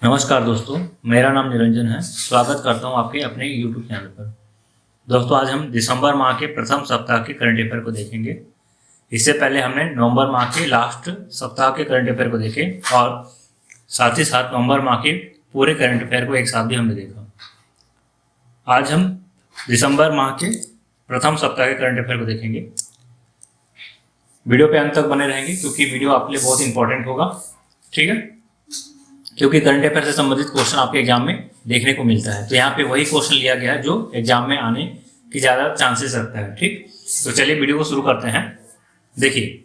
नमस्कार दोस्तों, मेरा नाम निरंजन है। स्वागत करता हूं आपके अपने YouTube चैनल पर। दोस्तों, आज हम दिसंबर माह के प्रथम सप्ताह के करंट अफेयर को देखेंगे। इससे पहले हमने नवंबर माह के लास्ट सप्ताह के करंट अफेयर को देखे और साथ ही साथ नवंबर माह के पूरे करंट अफेयर को एक साथ भी हमने देखा। आज हम दिसंबर माह के प्रथम सप्ताह के करंट अफेयर को देखेंगे। वीडियो पे अंत तक बने रहेंगे क्योंकि वीडियो आपके लिए बहुत इंपॉर्टेंट होगा। ठीक है, क्योंकि करंट अफेयर से संबंधित क्वेश्चन आपके एग्जाम में देखने को मिलता है। तो यहाँ पे वही क्वेश्चन लिया गया है जो एग्जाम में आने की ज़्यादा चांसेस रखता है। ठीक, तो चलिए वीडियो को शुरू करते हैं। देखिए,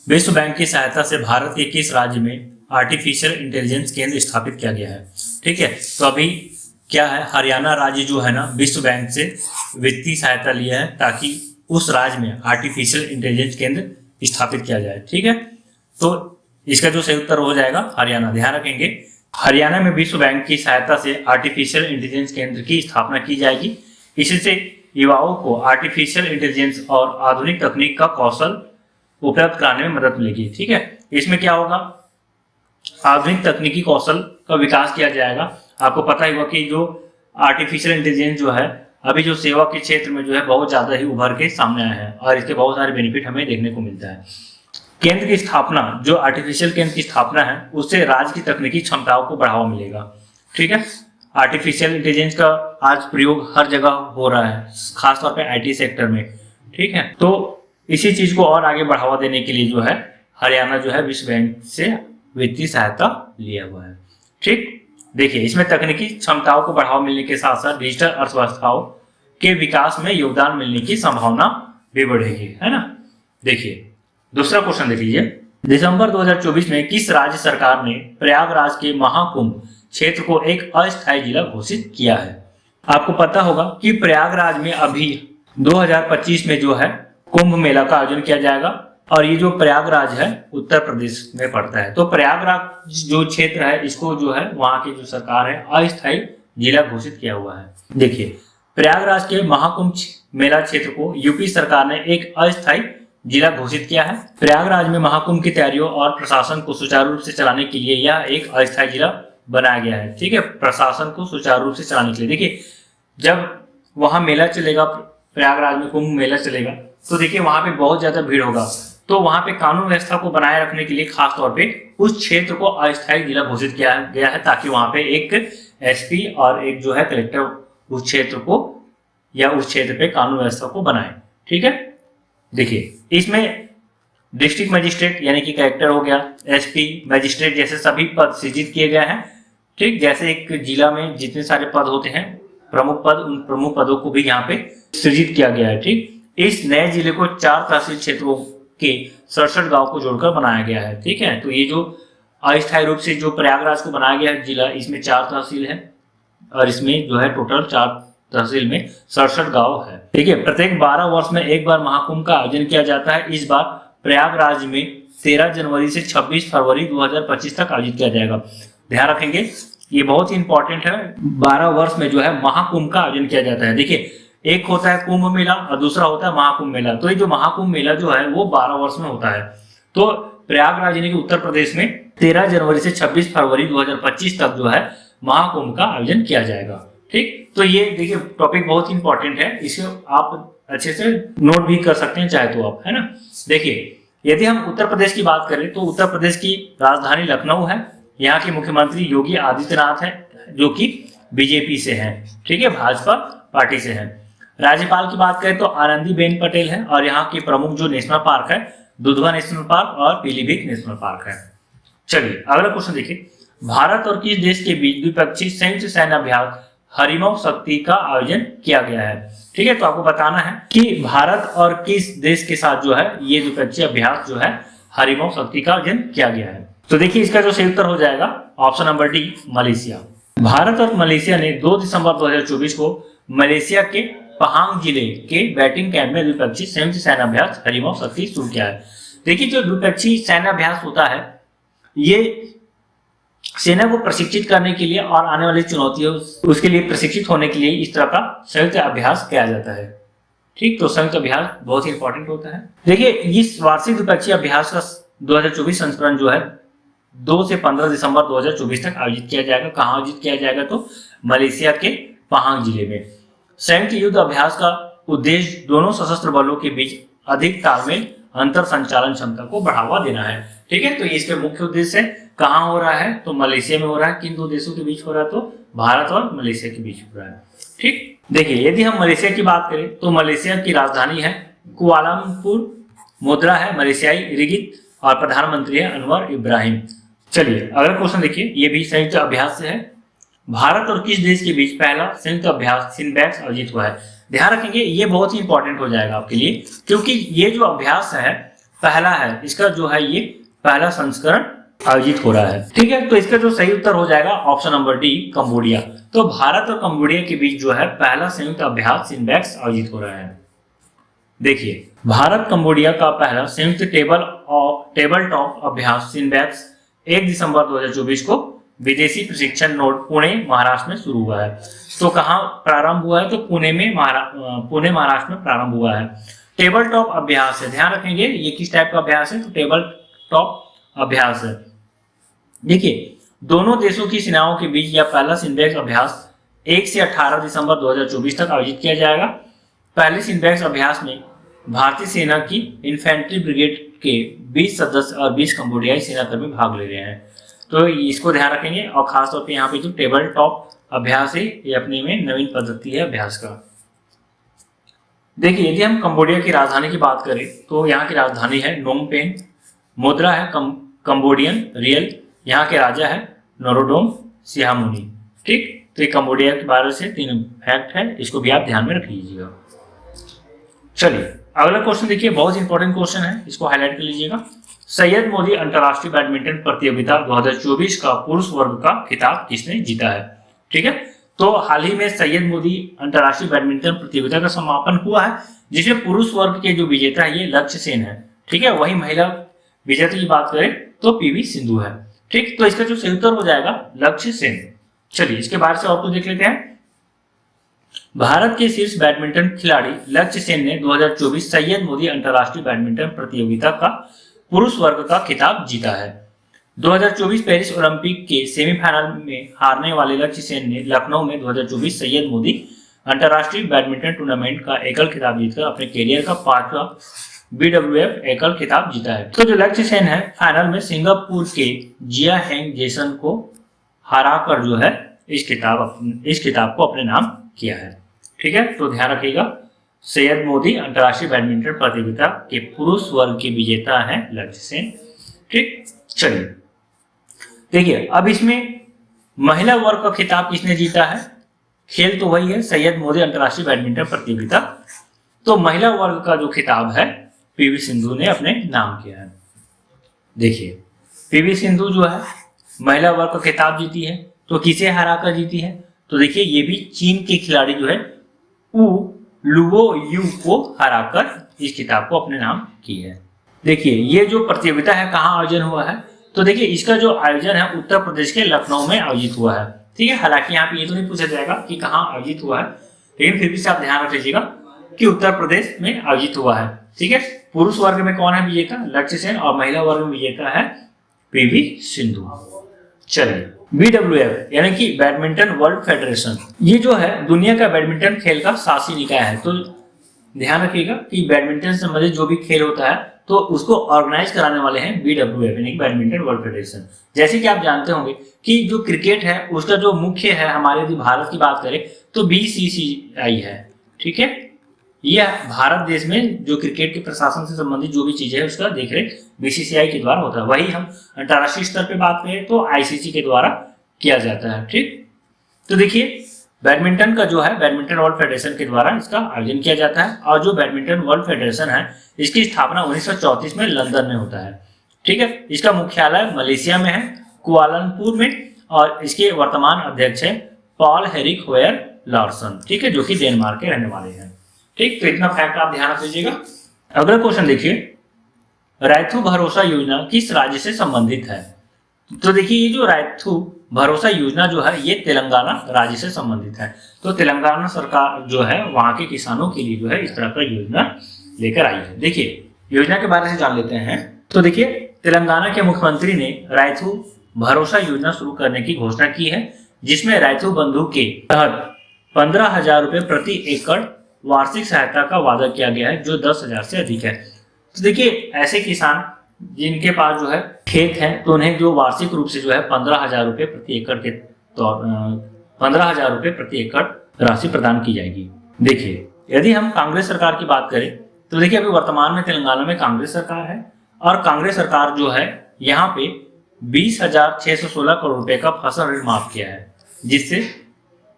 विश्व बैंक की सहायता से भारत के किस राज्य में आर्टिफिशियल इंटेलिजेंस केंद्र स्थापित किया गया है? ठीक है, तो अभी क्या है, हरियाणा राज्य जो है ना, विश्व बैंक से वित्तीय सहायता लिया है ताकि उस राज्य में आर्टिफिशियल इंटेलिजेंस केंद्र स्थापित किया जाए। ठीक है, तो इसका जो सही उत्तर हो जाएगा हरियाणा। ध्यान रखेंगे, हरियाणा में विश्व बैंक की सहायता से आर्टिफिशियल इंटेलिजेंस केंद्र की स्थापना की जाएगी। इससे युवाओं को आर्टिफिशियल इंटेलिजेंस और आधुनिक तकनीक का कौशल उपलब्ध कराने में मदद मिलेगी। ठीक है, इसमें क्या होगा, आधुनिक तकनीकी कौशल का विकास किया जाएगा। आपको पता ही होगा कि जो आर्टिफिशियल इंटेलिजेंस जो है अभी जो सेवा के क्षेत्र में जो है बहुत ज्यादा ही उभर के सामने आया है और इसके बहुत सारे बेनिफिट हमें देखने को मिलता है। केंद्र की स्थापना, जो आर्टिफिशियल केंद्र की स्थापना है, उससे राज्य की तकनीकी क्षमताओं को बढ़ावा मिलेगा। ठीक है, आर्टिफिशियल इंटेलिजेंस का आज प्रयोग हर जगह हो रहा है, खासतौर पे आईटी सेक्टर में। ठीक है, तो इसी चीज को और आगे बढ़ावा देने के लिए जो है हरियाणा जो है विश्व बैंक से वित्तीय सहायता लिया हुआ है। ठीक, देखिए, इसमें तकनीकी क्षमताओं को बढ़ावा मिलने के साथ साथ डिजिटल अर्थव्यवस्थाओं के विकास में योगदान मिलने की संभावना भी बढ़ेगी, है ना। देखिए, दूसरा क्वेश्चन देख लीजिए। दिसंबर 2024 में किस राज्य सरकार ने प्रयागराज के महाकुंभ क्षेत्र को एक अस्थायी जिला घोषित किया है? आपको पता होगा कि प्रयागराज में अभी 2025 में जो है कुंभ मेला का आयोजन किया जाएगा और ये जो प्रयागराज है उत्तर प्रदेश में पड़ता है। तो प्रयागराज जो क्षेत्र है इसको जो है वहां की जो सरकार है अस्थायी जिला घोषित किया हुआ है। देखिए, प्रयागराज के महाकुंभ मेला क्षेत्र को यूपी सरकार ने एक अस्थायी जिला घोषित किया है। प्रयागराज में महाकुंभ की तैयारियों और प्रशासन को सुचारू रूप से चलाने के लिए यह एक अस्थायी जिला बनाया गया है। ठीक है, प्रशासन को सुचारू रूप से चलाने के लिए। देखिए, जब वहां मेला चलेगा, प्रयागराज में कुंभ मेला चलेगा, तो देखिए वहां पे बहुत ज्यादा भीड़ होगा। तो वहां पे कानून व्यवस्था को बनाए रखने के लिए खास तौर पे उस क्षेत्र को अस्थायी जिला घोषित किया गया है ताकि वहां पे एक एसपी और एक जो है कलेक्टर उस क्षेत्र को या उस क्षेत्र पे कानून व्यवस्था को बनाए। ठीक है, देखिए, इसमें डिस्ट्रिक्ट मजिस्ट्रेट यानी कि कलेक्टर हो गया, एसपी, मजिस्ट्रेट जैसे सभी पद सृजित किए गए हैं। ठीक, जैसे एक जिला में जितने सारे पद होते हैं प्रमुख पद, उन प्रमुख पदों को भी यहाँ पे सृजित किया गया है। ठीक, इस नए जिले को 4 तहसील क्षेत्रों के 67 गांव को जोड़कर बनाया गया है। ठीक है, तो ये जो अस्थायी रूप से जो प्रयागराज को बनाया गया है जिला, इसमें 4 तहसील है और इसमें जो है टोटल 4 तहसील में 67 गांव है। ठीक है, प्रत्येक 12 वर्ष में एक बार महाकुंभ का आयोजन किया जाता है। इस बार प्रयागराज में 13 जनवरी से 26 फरवरी 2025 तक आयोजित किया जाएगा। ध्यान रखेंगे, ये बहुत ही इंपॉर्टेंट है। 12 वर्ष में जो है महाकुंभ का आयोजन किया जाता है। देखिए, एक होता है कुंभ मेला और दूसरा होता है महाकुंभ मेला। तो ये जो महाकुंभ मेला जो है वो 12 वर्ष में होता है। तो प्रयागराज यानी कि उत्तर प्रदेश में 13 जनवरी से 26 फरवरी 2025 तक जो है महाकुंभ का आयोजन किया जाएगा। ठीक, तो ये देखिए टॉपिक बहुत इंपॉर्टेंट है, इसे आप अच्छे से नोट भी कर सकते हैं चाहे तो आप, है ना। देखिए, यदि हम उत्तर प्रदेश की बात करें तो उत्तर प्रदेश की राजधानी लखनऊ है। यहाँ के मुख्यमंत्री योगी आदित्यनाथ है जो कि बीजेपी से हैं। ठीक है, भाजपा पार्टी से हैं। राज्यपाल की बात करें तो आनंदीबेन पटेल है और यहाँ के प्रमुख जो नेशनल पार्क है दुधवा नेशनल पार्क और पीलीभीत नेशनल पार्क है। चलिए अगला क्वेश्चन देखिए। भारत और किस देश के बीच द्विपक्षीय संयुक्त सैन्य अभ्यास हरिमो शक्ति का आयोजन किया गया है? ठीक है, तो आपको बताना है कि भारत और किस देश के साथ जो है ये द्विपक्षीय अभ्यास जो है हरिमो शक्ति का आयोजन किया गया है। तो देखिए इसका जो सही उत्तर हो जाएगा option number D, Malaysia. Bharat और मलेशिया ने 2 दिसंबर 2024 को मलेशिया के पहांग जिले के बैटिंग कैंप में द्विपक्षीय संयुक्त सैन्य अभ्यास हरिमो शक्ति शुरू किया है। देखिए, जो द्विपक्षीय सैन्य अभ्यास होता है ये सेना को प्रशिक्षित करने के लिए और आने वाली चुनौतियों उसके लिए प्रशिक्षित होने के लिए इस तरह का संयुक्त अभ्यास किया जाता है। ठीक, तो संयुक्त अभ्यास बहुत ही इंपॉर्टेंट होता है। देखिए, इस वार्षिक द्विपक्षीय अभ्यास का 2024 संस्करण जो है 2 से 15 दिसंबर 2024 तक आयोजित किया जाएगा। कहाँ आयोजित किया जाएगा? तो मलेशिया के पहांग जिले में। संयुक्त युद्ध अभ्यास का उद्देश्य दोनों सशस्त्र बलों के बीच अधिक तालमेल, अंतर संचालन क्षमता को बढ़ावा देना है। ठीक है, तो इसके मुख्य उद्देश्य कहाँ हो रहा है? तो मलेशिया में हो रहा है। किन दो देशों के बीच हो रहा है? तो भारत और मलेशिया के बीच हो रहा है। ठीक, देखिए यदि हम मलेशिया की बात करें तो मलेशिया की राजधानी है कुआलालंपुर, मुद्रा है मलेशियाई रिगित और प्रधानमंत्री है अनवर इब्राहिम। चलिए अगला क्वेश्चन देखिए, ये भी संयुक्त अभ्यास से है। भारत और किस देश के बीच पहला संयुक्त अभ्यास सिनबैक्स आयोजित हुआ है? ध्यान रखेंगे, ये बहुत ही इंपॉर्टेंट हो जाएगा आपके लिए, क्योंकि ये जो अभ्यास है पहला है, इसका जो है ये पहला संस्करण आयोजित हो रहा है। ठीक है, तो इसका जो सही उत्तर हो जाएगा ऑप्शन नंबर डी, कंबोडिया। तो भारत और कंबोडिया के बीच जो है पहला संयुक्त अभ्यास सिनबैक्स आयोजित हो रहा है। देखिए, भारत कंबोडिया का पहला संयुक्त टेबल टॉप अभ्यास सिनबैक्स 1 दिसंबर 2024 को विदेशी प्रशिक्षण नोड पुणे महाराष्ट्र में शुरू हुआ है। तो कहाँ प्रारंभ हुआ है? तो पुणे महाराष्ट्र में प्रारंभ हुआ है। टेबल टॉप अभ्यास है, ध्यान रखेंगे ये किस टाइप का अभ्यास है? तो टेबल टॉप अभ्यास है। देखिए, दोनों देशों की सेनाओं के बीच यह पहला सिनबैक्स अभ्यास 1 से 18 दिसंबर 2024 तक आयोजित किया जाएगा। पहले सिनबैक्स अभ्यास में भारतीय सेना की इन्फेंट्री ब्रिगेड के 20 सदस्य और 20 कंबोडियाई सेनाकर्मी भाग ले रहे हैं। तो इसको ध्यान रखेंगे, और खासतौर पे यहाँ पे जो टेबल टॉप अभ्यास है ये अपने में नवीन पद्धति है अभ्यास का। देखिए, यदि हम कंबोडिया की राजधानी की बात करें तो यहाँ की राजधानी है नोम पेन, मुद्रा है कंबोडियन रियल, यहाँ के राजा है नोरोडोम सिहामुनी। ठीक, तो ये कंबोडिया के बारे से 3 फैक्ट है, इसको भी आप ध्यान में रख लीजिएगा। चलिए अगला क्वेश्चन देखिए, बहुत इंपॉर्टेंट क्वेश्चन है, इसको हाईलाइट कर लीजिएगा। सैयद मोदी अंतरराष्ट्रीय बैडमिंटन प्रतियोगिता 2024 का पुरुष वर्ग का खिताब किसने जीता है? ठीक है, तो हाल ही में सैयद मोदी अंतरराष्ट्रीय बैडमिंटन प्रतियोगिता का समापन हुआ है, जिसमें पुरुष वर्ग के जो विजेता है ये लक्ष्य सेन है। ठीक है, वही महिला विजेता की बात करें तो पीवी सिंधु है। ठीक, तो इसका जो सही उत्तर हो जाएगा लक्ष्य सेन। चलिए इसके बारे से और कुछ देख लेते हैं। भारत के शीर्ष बैडमिंटन खिलाड़ी लक्ष्य सेन ने 2024 सैयद मोदी अंतरराष्ट्रीय बैडमिंटन प्रतियोगिता का पुरुष वर्ग का खिताब जीता है। 2024 पेरिस ओलंपिक के सेमीफाइनल में हारने वाले लक्ष्य सेन ने लखनऊ में 2024 सैयद मोदी अंतरराष्ट्रीय बैडमिंटन टूर्नामेंट का एकल खिताब जीतकर अपने कैरियर का 5वां BWF एकल खिताब जीता है। तो जो लक्ष्य सेन है फाइनल में सिंगापुर के जिया हेंग जेसन को हराकर जो है इस खिताब को अपने नाम किया है। ठीक है, तो ध्यान रखिएगा, सैयद मोदी अंतरराष्ट्रीय बैडमिंटन प्रतियोगिता के पुरुष वर्ग के विजेता है लक्ष्य सेन। ठीक, चलिए देखिए, अब इसमें महिला वर्ग का खिताब किसने जीता है? खेल तो वही है, सैयद मोदी अंतरराष्ट्रीय बैडमिंटन प्रतियोगिता। तो महिला वर्ग का जो खिताब है पीवी सिंधु ने अपने नाम किया है। देखिए, पीवी सिंधु जो है महिला वर्ग का खिताब जीती है, तो किसे हराकर जीती है? तो देखिए, ये भी चीन के खिलाड़ी जो है ऊ लुओ यू को हराकर इस खिताब को अपने नाम की है। देखिए, ये जो प्रतियोगिता है कहाँ आयोजन हुआ है? तो देखिए, इसका जो आयोजन है उत्तर प्रदेश के लखनऊ में आयोजित हुआ है। ठीक है, हालांकि यहाँ पे ये तो नहीं पूछा जाएगा कि कहाँ आयोजित हुआ है, लेकिन फिर भी से आप ध्यान रख लीजिएगा कि उत्तर प्रदेश में आयोजित हुआ है। ठीक है, पुरुष वर्ग में कौन है विजेता? लक्ष्य सेन, और महिला वर्ग में विजेता है पीवी सिंधु। चलिए, BWF यानी कि बैडमिंटन वर्ल्ड फेडरेशन, ये जो है दुनिया का बैडमिंटन खेल का शासी निकाय है। तो ध्यान रखिएगा कि बैडमिंटन से संबंधित जो भी खेल होता है तो उसको ऑर्गेनाइज कराने वाले हैं BWF यानी कि बैडमिंटन वर्ल्ड फेडरेशन। जैसे कि आप जानते होंगे कि जो क्रिकेट है उसका जो मुख्य है, हमारे यदि भारत की बात करें तो BCCI है। ठीक है, यह भारत देश में जो क्रिकेट के प्रशासन से संबंधित जो भी चीजें है उसका देखरेख BCCI के द्वारा होता है। वही हम अंतर्राष्ट्रीय स्तर पे बात करें तो ICC के द्वारा किया जाता है। ठीक, तो देखिए, बैडमिंटन का जो है बैडमिंटन वर्ल्ड फेडरेशन के द्वारा इसका आयोजन किया जाता है, और जो बैडमिंटन वर्ल्ड फेडरेशन है इसकी स्थापना 1934 में लंदन में होता है। ठीक है, इसका मुख्यालय मलेशिया में है, कुआलालंपुर में, और इसके वर्तमान अध्यक्ष है पॉल हेरिक होयर लार्सन। ठीक है, जो कि डेनमार्क के रहने वाले हैं। ठीक, तो इतना फैक्ट आप ध्यान रख लीजिएगा। अगला क्वेश्चन देखिए, रायथू भरोसा योजना किस राज्य से संबंधित है? तो देखिए, ये जो रायथू भरोसा योजना जो है ये तेलंगाना राज्य से संबंधित है। तो तेलंगाना सरकार जो है वहां के किसानों के लिए जो है इस तरह का योजना लेकर आई है। देखिए, योजना के बारे में जान लेते हैं। तो देखिए, तेलंगाना के मुख्यमंत्री ने रायथू भरोसा योजना शुरू करने की घोषणा की है, जिसमें रायथू बंधु के तहत 15,000 रुपए प्रति एकड़ वार्षिक सहायता का वादा किया गया है, जो 10,000 से अधिक है। तो देखिए, ऐसे किसान जिनके पास जो है खेत है, तो उन्हें जो वार्षिक रूप से जो है 15,000 रुपए प्रति एकड़ के तौर 15,000 रुपए प्रति एकड़ राशि प्रदान की जाएगी। देखिए, यदि हम कांग्रेस सरकार की बात करें तो देखिए, अभी वर्तमान में तेलंगाना में कांग्रेस सरकार है और कांग्रेस सरकार जो है यहाँ पे 20,616 करोड़ रुपए का फसल ऋण माफ किया है, जिससे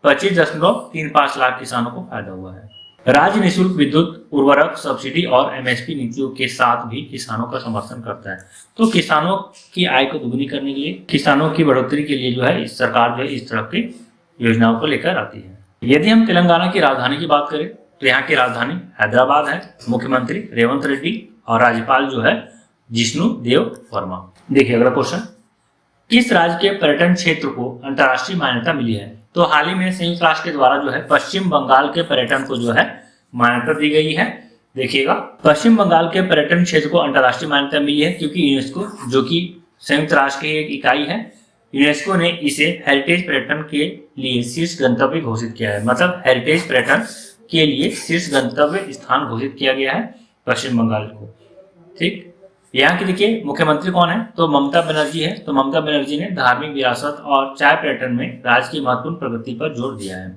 25.35 लाख किसानों को फायदा हुआ है। राज्य निःशुल्क विद्युत, उर्वरक, सब्सिडी और एमएसपी नीतियों के साथ भी किसानों का समर्थन करता है। तो किसानों की आय को दुगनी करने के लिए, किसानों की बढ़ोतरी के लिए जो है इस सरकार जो है इस तरह की योजनाओं को लेकर आती है। यदि हम तेलंगाना की राजधानी की बात करें तो यहाँ की राजधानी हैदराबाद है। मुख्यमंत्री रेवंत रेड्डी और राज्यपाल जो है जिष्णु देव वर्मा। देखिए अगला क्वेश्चन, किस राज्य के पर्यटन क्षेत्र को अंतर्राष्ट्रीय मान्यता मिली है? तो हाल ही में संयुक्त राष्ट्र के द्वारा जो है पश्चिम बंगाल के पर्यटन को जो है मान्यता दी गई है। देखिएगा, पश्चिम बंगाल के पर्यटन क्षेत्र को अंतर्राष्ट्रीय मान्यता मिली है क्योंकि यूनेस्को, जो कि संयुक्त राष्ट्र की एक इकाई है, यूनेस्को ने इसे हेरिटेज पर्यटन के लिए शीर्ष गंतव्य घोषित किया है। मतलब हेरिटेज पर्यटन के लिए शीर्ष गंतव्य स्थान घोषित किया गया है पश्चिम बंगाल को। ठीक, यहाँ की देखिए मुख्यमंत्री कौन है? तो ममता बनर्जी है। तो ममता बनर्जी ने धार्मिक विरासत और चाय पर्यटन में राज्य की महत्वपूर्ण प्रगति पर जोर दिया है।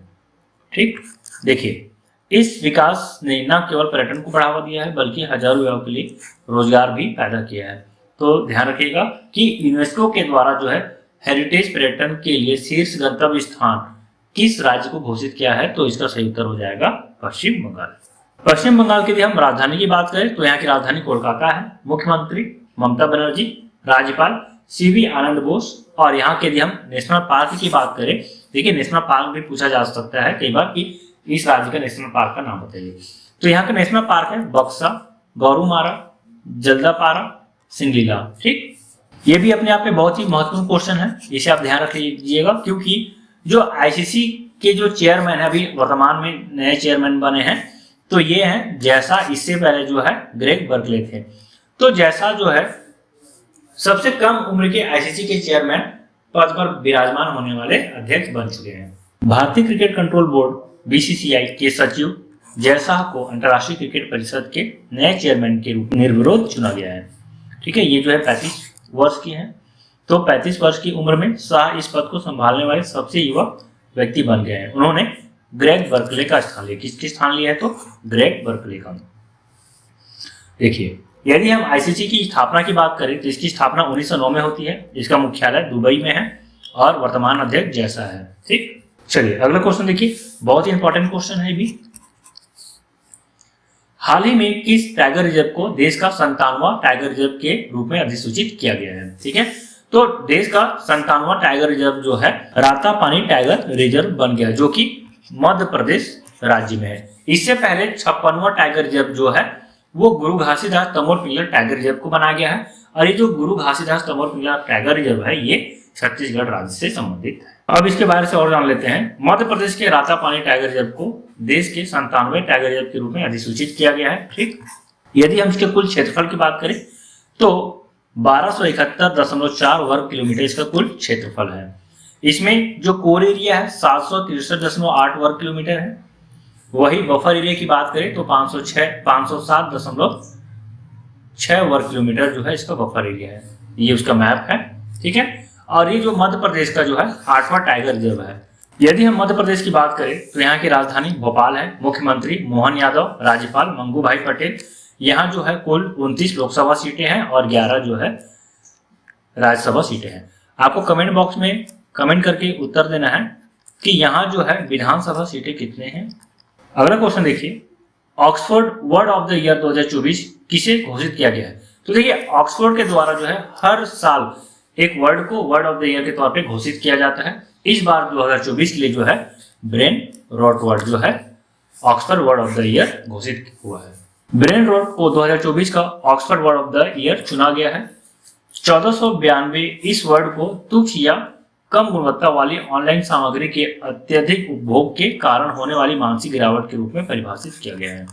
ठीक, देखिए, इस विकास ने न केवल पर्यटन को बढ़ावा दिया है बल्कि हजारों युवाओं के लिए रोजगार भी पैदा किया है। तो ध्यान रखिएगा कि यूनेस्को के द्वारा जो है हेरिटेज पर्यटन के लिए शीर्ष गंतव्य स्थान किस राज्य को घोषित किया है? तो इसका सही उत्तर हो जाएगा पश्चिम बंगाल। पश्चिम बंगाल की यदि हम राजधानी की बात करें तो यहाँ की राजधानी कोलकाता है। मुख्यमंत्री ममता बनर्जी, राज्यपाल सीवी आनंद बोस। और यहाँ के यदि हम नेशनल पार्क की बात करें, देखिए नेशनल पार्क भी पूछा जा सकता है कई बार कि इस राज्य का नेशनल पार्क का नाम बताइए। तो यहाँ का नेशनल पार्क है बक्सा, गौरुमारा, जल्दापारा, सिंगलीला। ठीक, ये भी अपने आप में बहुत ही महत्वपूर्ण क्वेश्चन है, इसे आप ध्यान रख लीजिएगा क्योंकि जो आईसीसी के जो चेयरमैन है, अभी वर्तमान में नए चेयरमैन बने हैं, तो ये हैं जैसा, इससे पहले जो है ग्रेग बर्कले थे। तो जैसा जो है सबसे कम उम्र के आईसीसी के चेयरमैन पद पर विराजमान होने वाले अध्यक्ष बन चुके हैं। भारतीय क्रिकेट कंट्रोल बोर्ड बीसीसीआई के सचिव जयशाह को अंतर्राष्ट्रीय क्रिकेट परिषद के नए चेयरमैन के रूप में निर्विरोध चुना गया है। ठीक है, ये जो है 35 वर्ष की है। तो 35 वर्ष की उम्र में शाह इस पद को संभालने वाले सबसे युवा व्यक्ति बन गए हैं। उन्होंने ग्रेग बर्कले का स्थान लिया। किसकी स्थान लिया है? तो ग्रेग बर्कले का। देखिए, यदि हम आईसीसी की स्थापना की बात करें तो इसकी स्थापना 1909 में होती है। इसका मुख्यालय दुबई में है और वर्तमान अध्यक्ष जैसा है। ठीक, चलिए अगला क्वेश्चन देखिए, बहुत ही इंपॉर्टेंट क्वेश्चन है भी। हाल ही में किस टाइगर रिजर्व को देश का 57वां टाइगर रिजर्व के रूप में अधिसूचित किया गया है? ठीक है, तो देश का 57वां टाइगर रिजर्व जो है रातापानी टाइगर रिजर्व बन गया, जो कि मध्य प्रदेश राज्य में है। इससे पहले 56वां टाइगर रिजर्व जो है वो गुरु घासीदास तमोर पिंगला टाइगर रिजर्व को बनाया गया है। और ये जो गुरु घासीदास तमोर पिंगला टाइगर रिजर्व है ये छत्तीसगढ़ राज्य से संबंधित है। अब इसके बारे से और जान लेते हैं। मध्य प्रदेश के रातापानी टाइगर रिजर्व को देश के 97वें टाइगर रिजर्व के रूप में अधिसूचित किया गया है। ठीक, यदि हम इसके कुल क्षेत्रफल की बात करें तो 1271.4 वर्ग किलोमीटर इसका कुल क्षेत्रफल है। इसमें जो कोर एरिया है 763.8 वर्ग किलोमीटर है। वही बफर एरिया की बात करें तो 507.6 वर्ग किलोमीटर जो है इसका बफर एरिया है। ये उसका मैप है। ठीक है, और ये जो मध्य प्रदेश का जो है 8वां टाइगर रिजर्व है। यदि हम मध्य प्रदेश की बात करें तो यहाँ की राजधानी भोपाल है। मुख्यमंत्री मोहन यादव, राज्यपाल मंगू भाई पटेल। यहाँ जो है कुल 29 लोकसभा सीटें हैं और 11 जो है राज्यसभा सीटें हैं। आपको कमेंट बॉक्स में कमेंट करके उत्तर देना है कि यहाँ जो है विधानसभा सीटें कितने हैं। अगला क्वेश्चन देखिए, Oxford word of the year 2024 किसे घोषित किया गया है? तो देखिए, ऑक्सफोर्ड के द्वारा जो है हर साल एक वर्ड को वर्ड ऑफ द ईयर के तौर पे घोषित किया जाता है। इस बार 2024 के लिए जो है ब्रेन रॉट वर्ड जो है Oxford word of the year घोषित हुआ है। ब्रेन रॉट को 2024 का Oxford word of the year चुना गया है। 1492 इस वर्ड को तुच्छ या कम गुणवत्ता वाली ऑनलाइन सामग्री के अत्यधिक उपभोग के कारण होने वाली मानसिक गिरावट के रूप में परिभाषित किया गया है।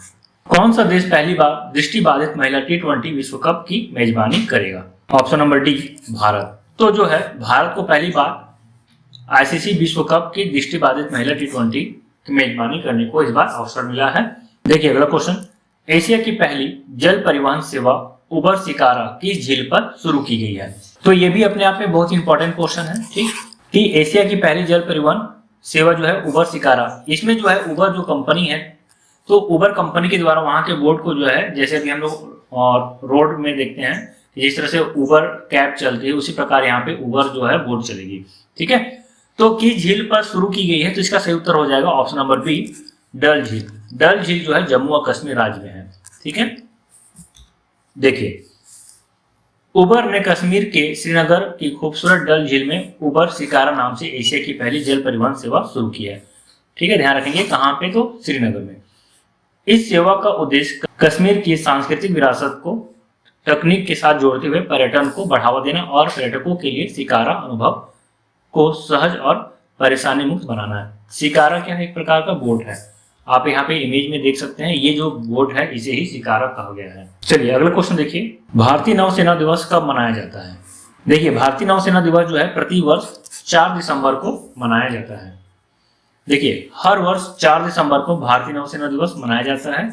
कौन सा देश पहली बार दृष्टिबाधित महिला T20 विश्व कप की मेजबानी करेगा? Option number D Bharat. तो जो है भारत को पहली बार आईसीसी विश्व कप की दृष्टिबाधित महिला T20 की मेजबानी करने को इस बार अवसर मिला है। देखिए अगला क्वेश्चन, एशिया की पहली जल परिवहन सेवा उबर शिकारा किस झील पर शुरू की गई है? तो ये भी अपने आप में बहुत इंपॉर्टेंट क्वेश्चन है, ठीक, कि एशिया की पहली जल परिवहन सेवा जो है उबर शिकारा, इसमें जो है उबर जो कंपनी है, तो उबर कंपनी के द्वारा वहां के बोर्ड को जो है, जैसे अभी हम लोग और रोड में देखते हैं जिस तरह से उबर कैब चलती है, उसी प्रकार यहाँ पे उबर जो है बोर्ड चलेगी, ठीक है। तो किस झील पर शुरू की गई है? तो इसका सही उत्तर हो जाएगा ऑप्शन नंबर बी डल झील। डल झील जो है जम्मू और कश्मीर राज्य में है, ठीक है। देखिए उबर ने कश्मीर के श्रीनगर की खूबसूरत डल झील में उबर शिकारा नाम से एशिया की पहली जल परिवहन सेवा शुरू की है, ठीक है। ध्यान रखेंगे कहाँ पे? तो श्रीनगर में। इस सेवा का उद्देश्य कश्मीर की सांस्कृतिक विरासत को तकनीक के साथ जोड़ते हुए पर्यटन को बढ़ावा देना और पर्यटकों के लिए शिकारा अनुभव को सहज और परेशानी मुक्त बनाना है। शिकारा क्या है? एक प्रकार का बोट है, आप यहाँ पे इमेज में देख सकते हैं, ये जो बोट है इसे ही शिकारा कहा गया है। चलिए अगला क्वेश्चन देखिए, भारतीय नौसेना दिवस कब मनाया जाता है? देखिए भारतीय नौसेना दिवस जो है प्रति वर्ष 4 दिसंबर को मनाया जाता है। देखिए हर वर्ष 4 दिसंबर को भारतीय नौसेना दिवस मनाया जाता है।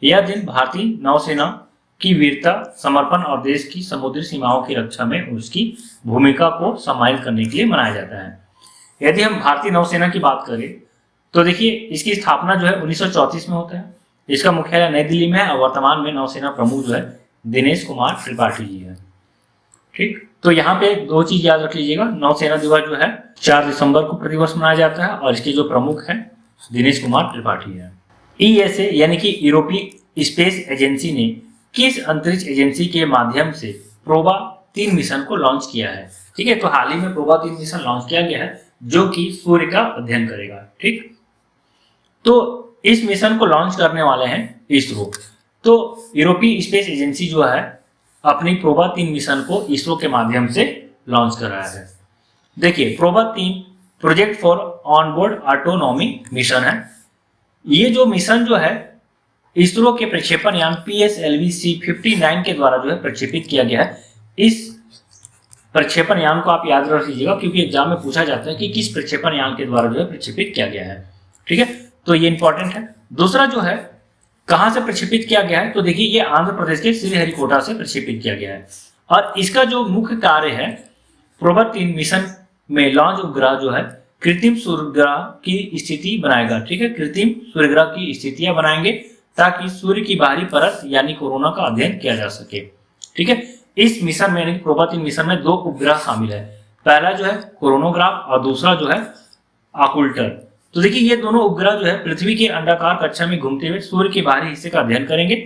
यह दिन भारतीय नौसेना की वीरता, समर्पण और देश की समुद्री सीमाओं की रक्षा में उसकी भूमिका को सम्मानित करने के लिए मनाया जाता है। यदि हम भारतीय नौसेना की बात करें तो देखिए इसकी स्थापना जो है 1934 में होता है। इसका मुख्यालय नई दिल्ली में है और वर्तमान में नौसेना प्रमुख जो है दिनेश कुमार त्रिपाठी जी है, ठीक। तो यहाँ पे 2 चीज याद रख लीजिएगा, नौसेना दिवस जो है 4 दिसंबर को प्रतिवर्ष मनाया जाता है और इसके जो प्रमुख है दिनेश कुमार त्रिपाठी है। ESA यानी कि यूरोपीय स्पेस एजेंसी ने किस अंतरिक्ष एजेंसी के माध्यम से प्रोबा 3 मिशन को लॉन्च किया है? ठीक है, तो हाल ही में प्रोबा 3 मिशन लॉन्च किया गया है जो कि सूर्य का अध्ययन करेगा, ठीक। तो इस मिशन को लॉन्च करने वाले हैं इसरो। तो यूरोपीय स्पेस एजेंसी जो है अपनी प्रोबा 3 मिशन को इसरो के माध्यम से लॉन्च कर रहा है। देखिए PROBA 3 project for onboard autonomy mission है। ये जो मिशन जो है इसरो के प्रक्षेपण यान PSLV-C59 के द्वारा जो है प्रक्षेपित किया गया है। इस प्रक्षेपण यान को आप याद रख लीजिएगा क्योंकि एग्जाम में पूछा जाता है कि किस प्रक्षेपण यान के द्वारा जो है प्रक्षेपित किया गया है, ठीक है। तो ये इंपॉर्टेंट है। दूसरा जो है कहां से प्रक्षेपित किया गया है, तो देखिए ये आंध्र प्रदेश के श्रीहरिकोटा से प्रक्षेपित किया गया है और इसका जो मुख्य कार्य है प्रोबा 3 मिशन में लॉन्च उपग्रह जो है कृत्रिम सूर्यग्रह की स्थिति बनाएगा, ठीक है। कृत्रिम सूर्यग्रह की स्थितियां बनाएंगे ताकि सूर्य की बाहरी परत यानी कोरोना का अध्ययन किया जा सके, ठीक है। इस मिशन में यानी प्रोबा 3 मिशन में 2 उपग्रह शामिल है। पहला जो है कोरोनोग्राफ और दूसरा जो है आकुल्टर। तो देखिए ये दोनों उपग्रह जो है पृथ्वी के अंडाकार कक्षा में घूमते हुए सूर्य के बाहरी हिस्से का अध्ययन करेंगे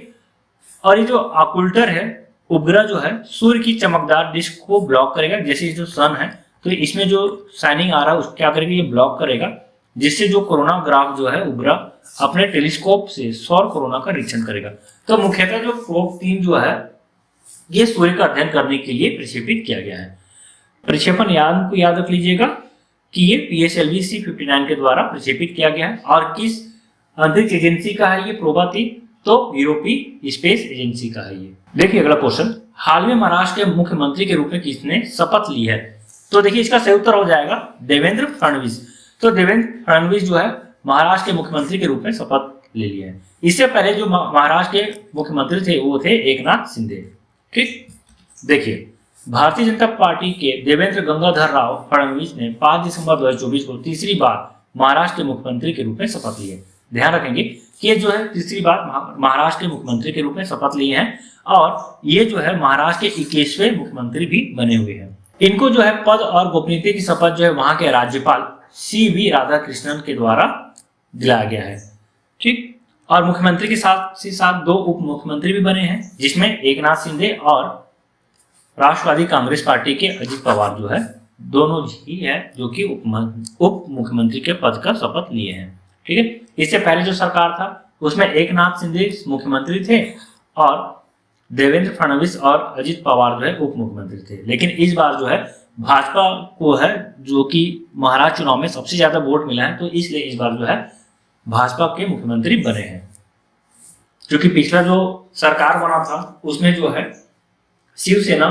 और ये जो आकुल्टर है उपग्रह जो है सूर्य की चमकदार डिस्क को ब्लॉक करेगा। जैसे जो सन है तो इसमें जो शाइनिंग आ रहा है उसको क्या करेगा, ये ब्लॉक करेगा, जिससे जो कोरोना ग्राफ जो है उपग्रह अपने टेलीस्कोप से सौर कोरोना का निरीक्षण करेगा। तो मुख्यतः जो प्रोब 3 जो है ये सूर्य का अध्ययन करने के लिए प्रक्षेपित किया गया है। प्रक्षेपण यान को याद रख लीजिएगा कि ये PSLV-C59 के द्वारा प्रक्षेपित किया गया है और किस अंतरिक्ष एजेंसी का है ये प्रोबा 3, तो यूरोपीय स्पेस एजेंसी का है ये। देखिए अगला क्वेश्चन, हाल में महाराष्ट्र के मुख्यमंत्री के रूप में किसने शपथ ली है? तो देखिए इसका सही उत्तर हो जाएगा देवेंद्र फडणवीस। तो देवेंद्र फडणवीस जो है महाराष्ट्र के मुख्यमंत्री के रूप में शपथ ले लिया है। इससे पहले जो महाराष्ट्र के मुख्यमंत्री थे वो थे एकनाथ शिंदे, ठीक। देखिए भारतीय जनता पार्टी के देवेंद्र गंगाधर राव फडणवीस ने 5 दिसंबर 2024 को तीसरी बार महाराष्ट्र के मुख्यमंत्री के रूप में शपथ ली है। ध्यान रखेंगे कि ये जो है तीसरी बार महाराष्ट्र के मुख्यमंत्री के रूप में शपथ लिए हैं और ये जो है महाराष्ट्र के 21वें मुख्यमंत्री भी बने हुए हैं। इनको जो है पद और गोपनीयता की शपथ जो है वहां के राज्यपाल CV राधाकृष्णन के द्वारा दिलाया गया है, ठीक। और मुख्यमंत्री के साथ 2 उप मुख्यमंत्री भी बने हैं जिसमें एकनाथ शिंदे और राष्ट्रवादी कांग्रेस पार्टी के अजित पवार जो है दोनों ही है जो कि उप मुख्यमंत्री के पद का शपथ लिए हैं, ठीक है। इससे पहले जो सरकार था उसमें एकनाथ शिंदे मुख्यमंत्री थे और देवेंद्र फडणवीस और अजित पवार जो है उप मुख्यमंत्री थे। लेकिन इस बार जो है भाजपा को है जो कि महाराष्ट्र चुनाव में सबसे ज्यादा वोट मिला है, तो इसलिए इस बार जो है भाजपा के मुख्यमंत्री बने हैं। क्योंकि पिछला जो सरकार बना था उसमें जो है शिवसेना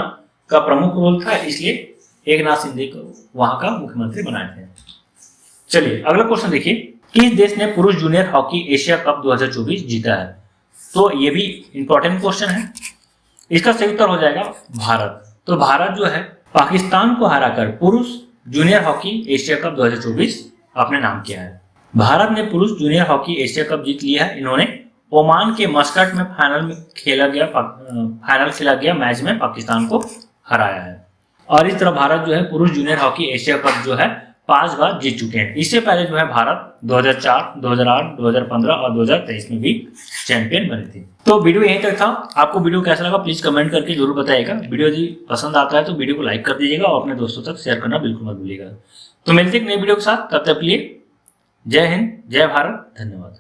का प्रमुख रोल था, इसलिए एकनाथ शिंदे को वहां का मुख्यमंत्री बनाए थे। चलिए अगला क्वेश्चन देखिए, किस देश ने पुरुष जूनियर हॉकी एशिया कप 2024 जीता है? तो ये भी इंपॉर्टेंट क्वेश्चन है। इसका सही उत्तर हो जाएगा भारत। तो भारत जो है पाकिस्तान को हराकर पुरुष जूनियर हॉकी एशिया कप 2024 अपने नाम किया है। भारत ने पुरुष जूनियर हॉकी एशिया कप जीत लिया है। इन्होंने ओमान के मस्कट में फाइनल खेला गया मैच में पाकिस्तान को हराया है। और इस तरह भारत जो है पुरुष जूनियर हॉकी एशिया कप जो है 5 बार जीत चुके हैं। इससे पहले जो है भारत 2004, 2008, 2015 और 2023 में भी चैंपियन बने थे। तो वीडियो यहीं तक था। आपको वीडियो कैसा लगा प्लीज कमेंट करके जरूर बताइएगा। वीडियो यदि पसंद आता है तो वीडियो को लाइक कर दीजिएगा और अपने दोस्तों तक शेयर करना बिल्कुल मत भूलिएगा। तो मिलते हैं एक नई वीडियो के साथ, तब तक के लिए जय हिंद, जय भारत, धन्यवाद।